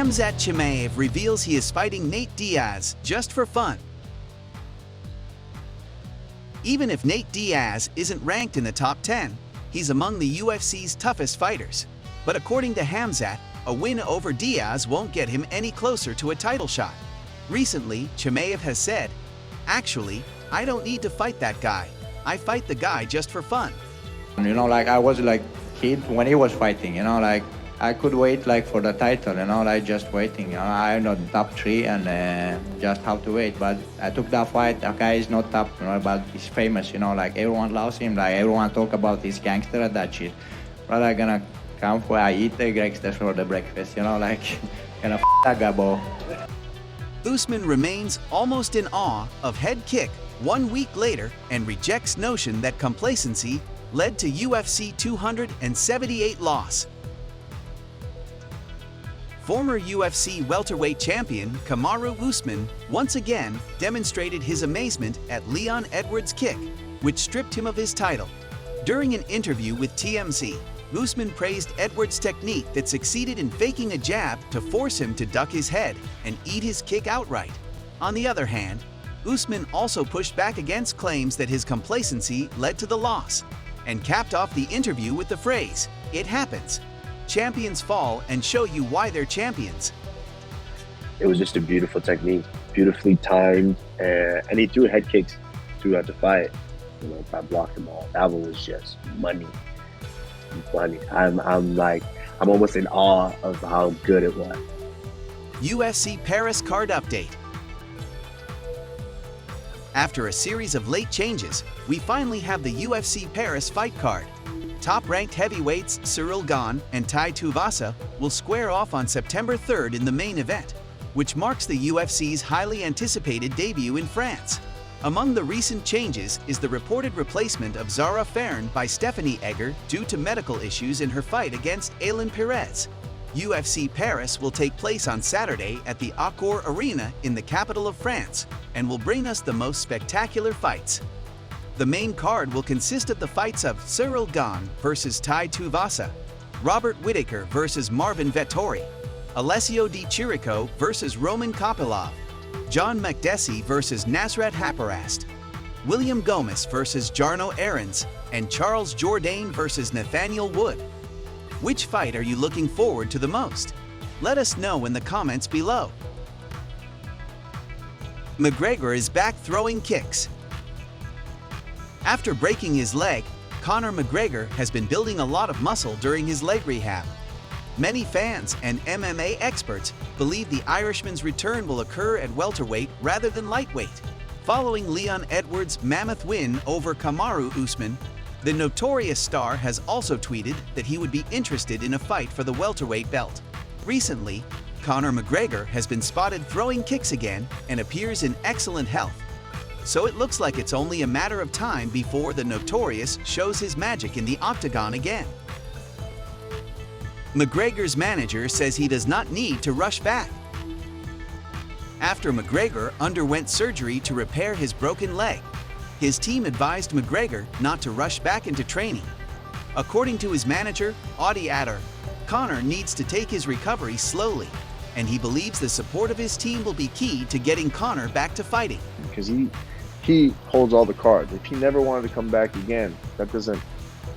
Khamzat Chimaev reveals he is fighting Nate Diaz just for fun. Even if Nate Diaz isn't ranked in the top 10, he's among the UFC's toughest fighters. But according to Khamzat, a win over Diaz won't get him any closer to a title shot. Recently, Chimaev has said, "Actually, I don't need to fight that guy. I fight the guy just for fun." You know, like I was like kid when he was fighting, you know, like I could wait like for the title, you know, like just waiting. You know, I'm not top 3 and just have to wait. But I took that fight. That guy is not top, you know, but he's famous, you know, like everyone loves him. Like everyone talk about this gangster and that shit. But I'm gonna come for I eat the gangster for the breakfast, you know, like gonna that guy, bro. Usman remains almost in awe of head kick 1 week later and rejects notion that complacency led to UFC 278 loss. Former UFC welterweight champion Kamaru Usman once again demonstrated his amazement at Leon Edwards' kick, which stripped him of his title. During an interview with TMZ, Usman praised Edwards' technique that succeeded in faking a jab to force him to duck his head and eat his kick outright. On the other hand, Usman also pushed back against claims that his complacency led to the loss, and capped off the interview with the phrase, "It happens. Champions fall and show you why they're champions." It was just a beautiful technique, beautifully timed, and he threw head kicks throughout the fight. You know, I blocked them all. That one was just money. I'm almost in awe of how good it was. UFC Paris card update. After a series of late changes, we finally have the UFC Paris fight card. Top-ranked heavyweights Ciryl Gane and Tai Tuivasa will square off on September 3rd in the main event, which marks the UFC's highly anticipated debut in France. Among the recent changes is the reported replacement of Zarah Fairn by Stephanie Egger due to medical issues in her fight against Alan Perez. UFC Paris will take place on Saturday at the Accor Arena in the capital of France and will bring us the most spectacular fights. The main card will consist of the fights of Ciryl Gane versus Tai Tuivasa, Robert Whittaker versus Marvin Vettori, Alessio di Chirico versus Roman Kopylov, Jon Makdessi versus Nasrat Haqparast, William Gomis versus Jarno Errens, and Charles Jourdain versus Nathaniel Wood. Which fight are you looking forward to the most? Let us know in the comments below. McGregor is back throwing kicks. After breaking his leg, Conor McGregor has been building a lot of muscle during his leg rehab. Many fans and MMA experts believe the Irishman's return will occur at welterweight rather than lightweight. Following Leon Edwards' mammoth win over Kamaru Usman, the notorious star has also tweeted that he would be interested in a fight for the welterweight belt. Recently, Conor McGregor has been spotted throwing kicks again and appears in excellent health. So it looks like it's only a matter of time before the notorious shows his magic in the octagon again. McGregor's manager says he does not need to rush back. After McGregor underwent surgery to repair his broken leg, his team advised McGregor not to rush back into training. According to his manager, Audie Adder, Conor needs to take his recovery slowly, and he believes the support of his team will be key to getting Conor back to fighting. Because he holds all the cards. If he never wanted to come back again, that doesn't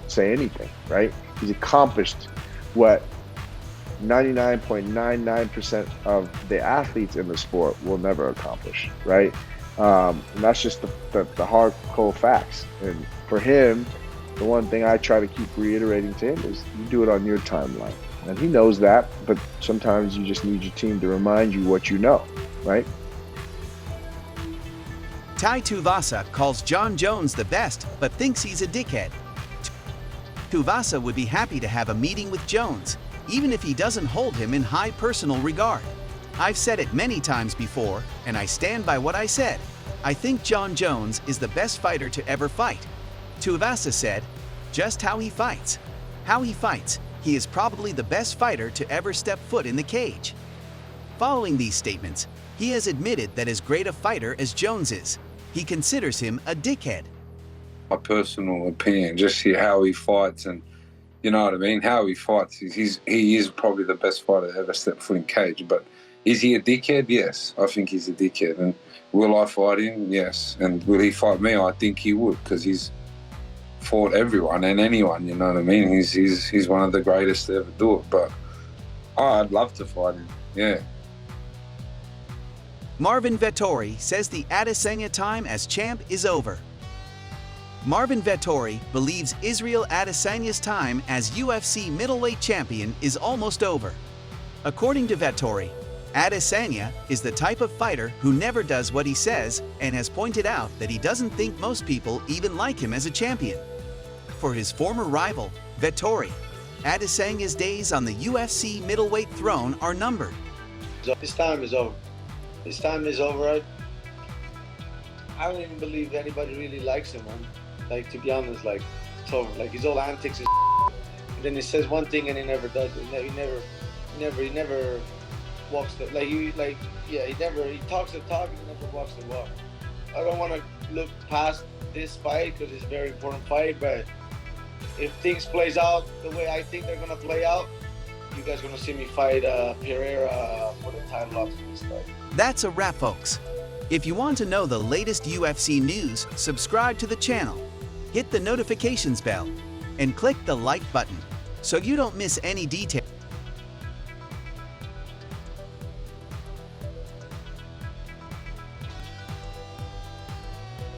say anything, right? He's accomplished what 99.99% of the athletes in the sport will never accomplish, right? And that's just the hard, cold facts. And for him, the one thing I try to keep reiterating to him is you do it on your timeline. And he knows that, but sometimes you just need your team to remind you what you know, right? Tai Tuivasa calls Jon Jones the best, but thinks he's a dickhead. Tuivasa would be happy to have a meeting with Jones, even if he doesn't hold him in high personal regard. I've said it many times before, and I stand by what I said. I think Jon Jones is the best fighter to ever fight. Tuivasa said, just how he fights. How he fights, he is probably the best fighter to ever step foot in the cage. Following these statements, he has admitted that as great a fighter as Jones is, he considers him a dickhead. My personal opinion, just see how he fights and You know what I mean? How he fights. He is probably the best fighter to ever step foot in cage. But is he a dickhead? Yes, I think he's a dickhead. And will I fight him? Yes. And will he fight me? I think he would, because he's fought everyone and anyone. You know what I mean? He's one of the greatest to ever do it. But I'd love to fight him. Yeah. Marvin Vettori says the Adesanya time as champ is over. Marvin Vettori believes Israel Adesanya's time as UFC middleweight champion is almost over. According to Vettori, Adesanya is the type of fighter who never does what he says and has pointed out that he doesn't think most people even like him as a champion. For his former rival, Vettori, Adesanya's days on the UFC middleweight throne are numbered. His time is over. His time is over. I don't even believe anybody really likes him, man. Like, to be honest, like, it's over. Like, his old antics is and then he says one thing and he never does it. He never walks the, he talks the talk and he never walks the walk. I don't want to look past this fight because it's a very important fight, but if things plays out the way I think they're going to play out, you guys are going to see me fight Pereira for the title after this fight. That's a wrap, folks. If you want to know the latest UFC news, subscribe to the channel, hit the notifications bell, and click the like button so you don't miss any detail.